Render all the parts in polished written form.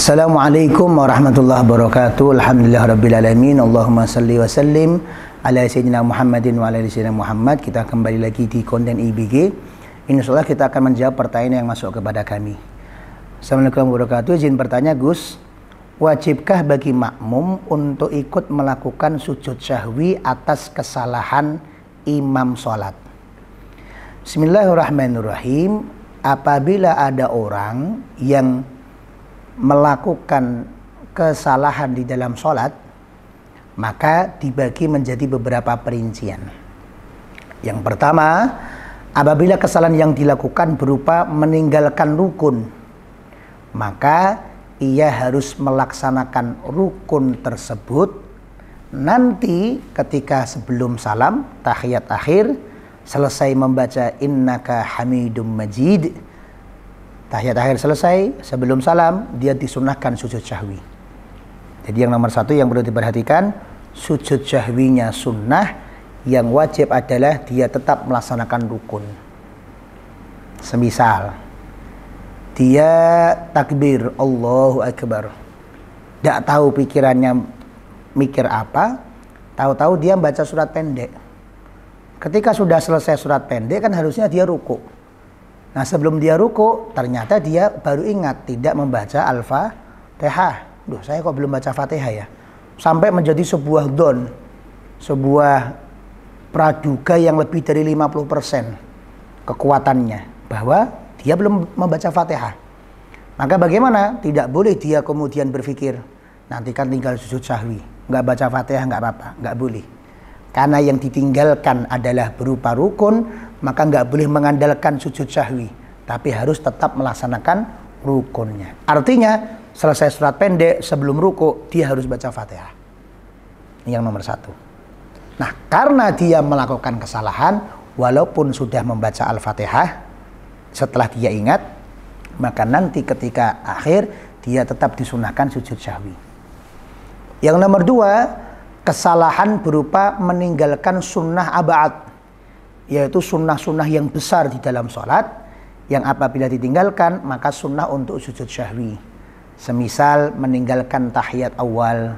Assalamualaikum warahmatullahi wabarakatuh. Alhamdulillahirrabbilalamin. Allahumma salli wa sallim ala sayyidina Muhammadin wa ala sayyidina Muhammad. Kita kembali lagi di konten IBG. Insyaallah kita akan menjawab pertanyaan yang masuk kepada kami. Assalamualaikum warahmatullahi wabarakatuh. Izin bertanya Gus, wajibkah bagi makmum untuk ikut melakukan sujud syahwi atas kesalahan imam sholat? Bismillahirrahmanirrahim. Apabila ada orang yang melakukan kesalahan di dalam sholat, maka dibagi menjadi beberapa perincian. Yang pertama, apabila kesalahan yang dilakukan berupa meninggalkan rukun, maka ia harus melaksanakan rukun tersebut nanti ketika sebelum salam tahiyat akhir, selesai membaca innaka hamidum majid, tahiyat akhir selesai, sebelum salam dia disunahkan sujud syahwi. Jadi yang nomor satu yang perlu diperhatikan, sujud syahwinya sunnah, yang wajib adalah dia tetap melaksanakan rukun. Semisal dia takbir Allahu Akbar, tidak tahu pikirannya mikir apa, tahu-tahu dia baca surat pendek. Ketika sudah selesai surat pendek kan harusnya dia ruku. Nah sebelum dia ruku, ternyata dia baru ingat tidak membaca Al-Fatihah. Duh, saya kok belum baca Fatihah ya? Sampai menjadi sebuah don, sebuah praduga yang lebih dari 50% kekuatannya, bahwa dia belum membaca Fatihah. Maka bagaimana? Tidak boleh dia kemudian berpikir, nanti kan tinggal sujud syahwi, nggak baca Fatihah nggak apa-apa, nggak boleh. Karena yang ditinggalkan adalah berupa rukun, maka nggak boleh mengandalkan sujud syahwi, tapi harus tetap melaksanakan rukunnya. Artinya selesai surat pendek sebelum ruku dia harus baca Fatihah. Yang nomor satu. Nah karena dia melakukan kesalahan walaupun sudah membaca Al-Fatihah, setelah dia ingat, maka nanti ketika akhir dia tetap disunahkan sujud syahwi. Yang nomor dua, kesalahan berupa meninggalkan sunnah ab'ad, yaitu sunnah-sunnah yang besar di dalam sholat, yang apabila ditinggalkan maka sunnah untuk sujud syahwi. Semisal meninggalkan tahiyat awal,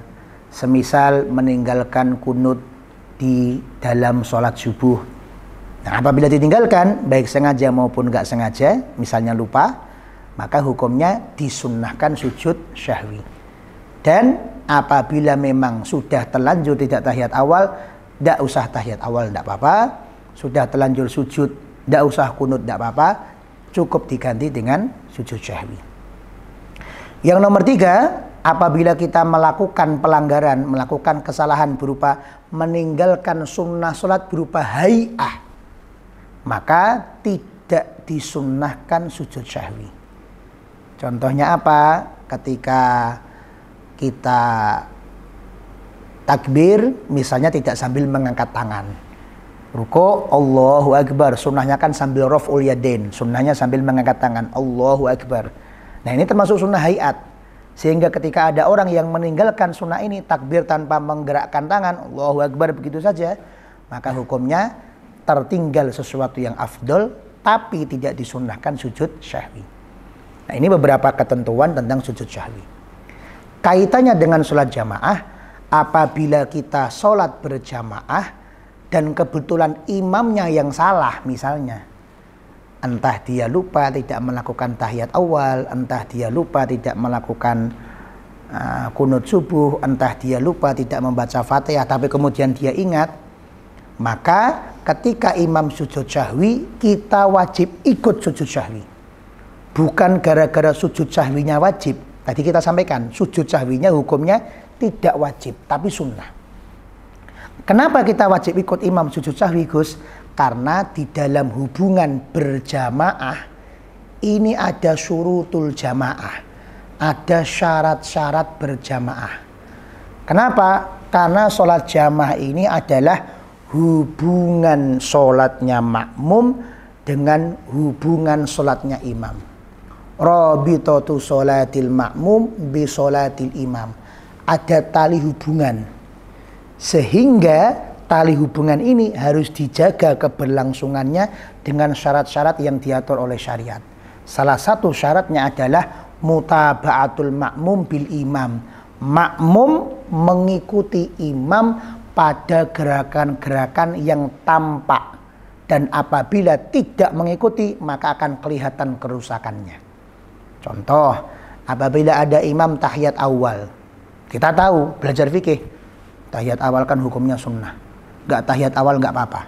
semisal meninggalkan kunut di dalam sholat subuh. Nah apabila ditinggalkan baik sengaja maupun nggak sengaja, misalnya lupa, maka hukumnya disunnahkan sujud syahwi. Dan apabila memang sudah terlanjur tidak tahiyat awal, tidak usah tahiyat awal, tidak apa-apa. Sudah terlanjur sujud, tidak usah kunut, tidak apa-apa. Cukup diganti dengan sujud syahwi. Yang nomor tiga, apabila kita melakukan pelanggaran, melakukan kesalahan berupa meninggalkan sunnah sholat berupa hay'ah, maka tidak disunnahkan sujud syahwi. Contohnya apa? Ketika kita takbir, misalnya tidak sambil mengangkat tangan. Ruku, Allahu Akbar, sunnahnya kan sambil raf'ul yadain, sunnahnya sambil mengangkat tangan, Allahu Akbar. Nah ini termasuk sunnah hayat. Sehingga ketika ada orang yang meninggalkan sunnah ini, takbir tanpa menggerakkan tangan, Allahu Akbar begitu saja, maka hukumnya tertinggal sesuatu yang afdol, tapi tidak disunnahkan sujud syahwi. Nah ini beberapa ketentuan tentang sujud syahwi. Kaitannya dengan sholat jamaah, apabila kita sholat berjamaah dan kebetulan imamnya yang salah, misalnya entah dia lupa tidak melakukan tahiyat awal, entah dia lupa tidak melakukan kunut subuh, entah dia lupa tidak membaca Fatihah, tapi kemudian dia ingat, maka ketika imam sujud syahwi kita wajib ikut sujud syahwi. Bukan gara-gara sujud syahwinya wajib. Tadi kita sampaikan, sujud syahwinya hukumnya tidak wajib, tapi sunnah. Kenapa kita wajib ikut imam sujud syahwi, Gus? Karena di dalam hubungan berjamaah, ini ada syurutul jamaah. Ada syarat-syarat berjamaah. Kenapa? Karena sholat jamaah ini adalah hubungan sholatnya makmum dengan hubungan sholatnya imam. Rabitatu sholatil makmum bi sholatil imam. Ada tali hubungan. Sehingga tali hubungan ini harus dijaga keberlangsungannya dengan syarat-syarat yang diatur oleh syariat. Salah satu syaratnya adalah mutaba'atul makmum bil imam. Makmum mengikuti imam pada gerakan-gerakan yang tampak, dan apabila tidak mengikuti maka akan kelihatan kerusakannya. Contoh, apabila ada imam tahiyat awal, kita tahu belajar fikih tahiyat awal kan hukumnya sunnah, nggak tahiyat awal nggak apa-apa.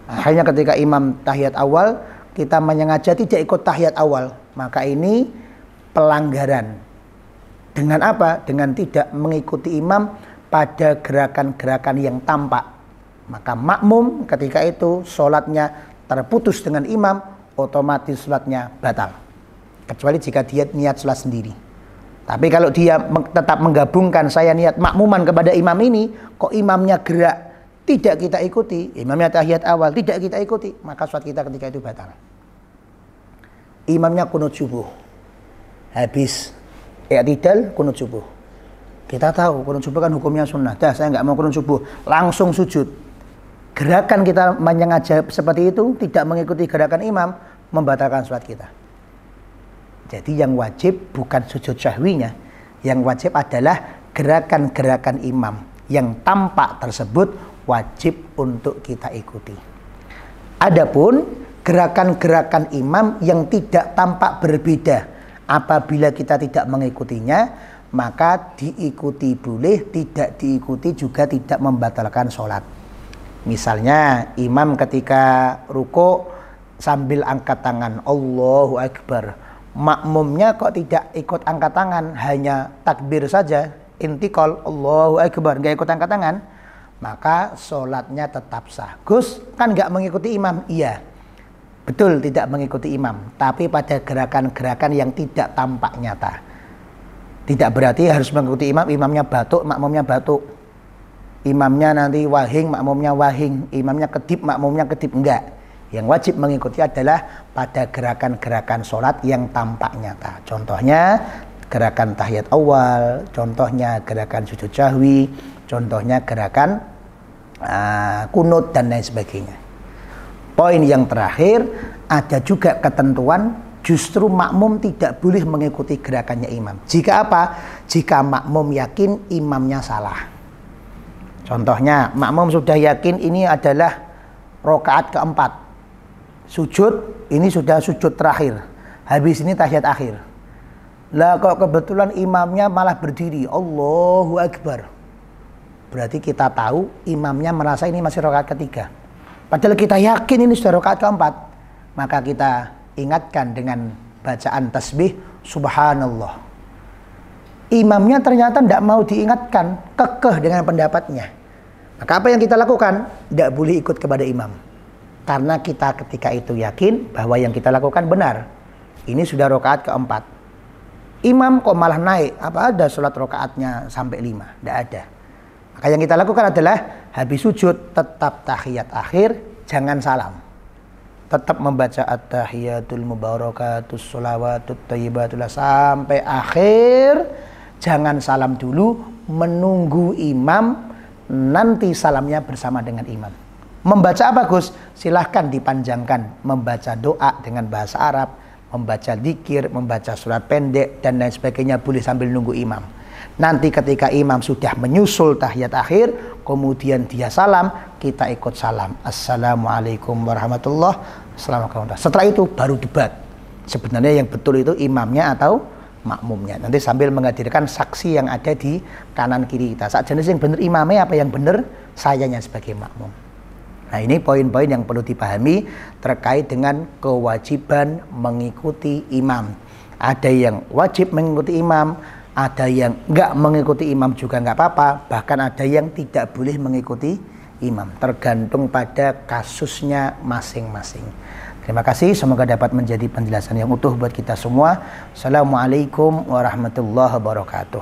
Akhirnya ketika imam tahiyat awal kita menyengaja tidak ikut tahiyat awal, maka ini pelanggaran. Dengan apa? Dengan tidak mengikuti imam pada gerakan-gerakan yang tampak. Maka makmum ketika itu sholatnya terputus dengan imam, otomatis sholatnya batal. Kecuali jika dia niat sholat sendiri. Tapi kalau dia tetap menggabungkan, saya niat makmuman kepada imam ini, kok imamnya gerak tidak kita ikuti, imamnya tahiyat awal tidak kita ikuti, maka sholat kita ketika itu batal. Imamnya kunut subuh, habis i'tidal kunut subuh. Kita tahu kunut subuh kan hukumnya sunnah. Dah, saya nggak mau kunut subuh, langsung sujud. Gerakan kita menyengaja seperti itu, tidak mengikuti gerakan imam, membatalkan sholat kita. Jadi yang wajib bukan sujud syahwinya, yang wajib adalah gerakan-gerakan imam yang tampak tersebut wajib untuk kita ikuti. Adapun gerakan-gerakan imam yang tidak tampak berbeda, apabila kita tidak mengikutinya, maka diikuti boleh, tidak diikuti juga tidak membatalkan sholat. Misalnya imam ketika ruku sambil angkat tangan, Allahu Akbar, makmumnya kok tidak ikut angkat tangan, hanya takbir saja, intikal Allahu Akbar, nggak ikut angkat tangan, maka sholatnya tetap sah. Gus, kan nggak mengikuti imam? Iya, betul, tidak mengikuti imam, tapi pada gerakan-gerakan yang tidak tampak nyata. Tidak berarti harus mengikuti imam, imamnya batuk, makmumnya batuk. Imamnya nanti wahing, makmumnya wahing. Imamnya kedip, makmumnya kedip. Enggak. Yang wajib mengikuti adalah pada gerakan-gerakan sholat yang tampak nyata. Contohnya gerakan tahiyat awal, contohnya gerakan sujud syahwi, contohnya gerakan kunut dan lain sebagainya. Poin yang terakhir, ada juga ketentuan justru makmum tidak boleh mengikuti gerakannya imam. Jika apa? Jika makmum yakin imamnya salah. Contohnya, makmum sudah yakin ini adalah rakaat keempat. Sujud, ini sudah sujud terakhir. Habis ini tahiyat akhir. Lah kok kebetulan imamnya malah berdiri, Allahu Akbar. Berarti kita tahu imamnya merasa ini masih rakaat ketiga. Padahal kita yakin ini sudah rakaat keempat. Maka kita ingatkan dengan bacaan tasbih subhanallah. Imamnya ternyata tidak mau diingatkan, kekeh dengan pendapatnya. Maka apa yang kita lakukan? Tidak boleh ikut kepada imam. Karena kita ketika itu yakin bahwa yang kita lakukan benar. Ini sudah rakaat keempat. Imam kok malah naik? Apa ada sholat rakaatnya sampai 5? Tidak ada. Maka yang kita lakukan adalah habis sujud tetap tahiyat akhir, jangan salam. Tetap membaca at-tahiyatul mubarakatus sholawatut thayyibatul sampai akhir. Jangan salam dulu, menunggu imam, nanti salamnya bersama dengan imam. Membaca apa Gus? Silahkan dipanjangkan, membaca doa dengan bahasa Arab, membaca dzikir, membaca surat pendek dan lain sebagainya, boleh sambil nunggu imam. Nanti ketika imam sudah menyusul tahiyat akhir, kemudian dia salam, kita ikut salam. Assalamualaikum warahmatullahi wabarakatuh. Setelah itu baru debat. Sebenarnya yang betul itu imamnya atau makmumnya. Nanti sambil menghadirkan saksi yang ada di kanan kiri kita. Saat jenis yang benar imamnya, apa yang benar sayanya sebagai makmum. Nah, ini poin-poin yang perlu dipahami terkait dengan kewajiban mengikuti imam. Ada yang wajib mengikuti imam, ada yang enggak mengikuti imam juga enggak apa-apa, bahkan ada yang tidak boleh mengikuti imam, tergantung pada kasusnya masing-masing. Terima kasih, semoga dapat menjadi penjelasan yang utuh buat kita semua. Assalamualaikum warahmatullahi wabarakatuh.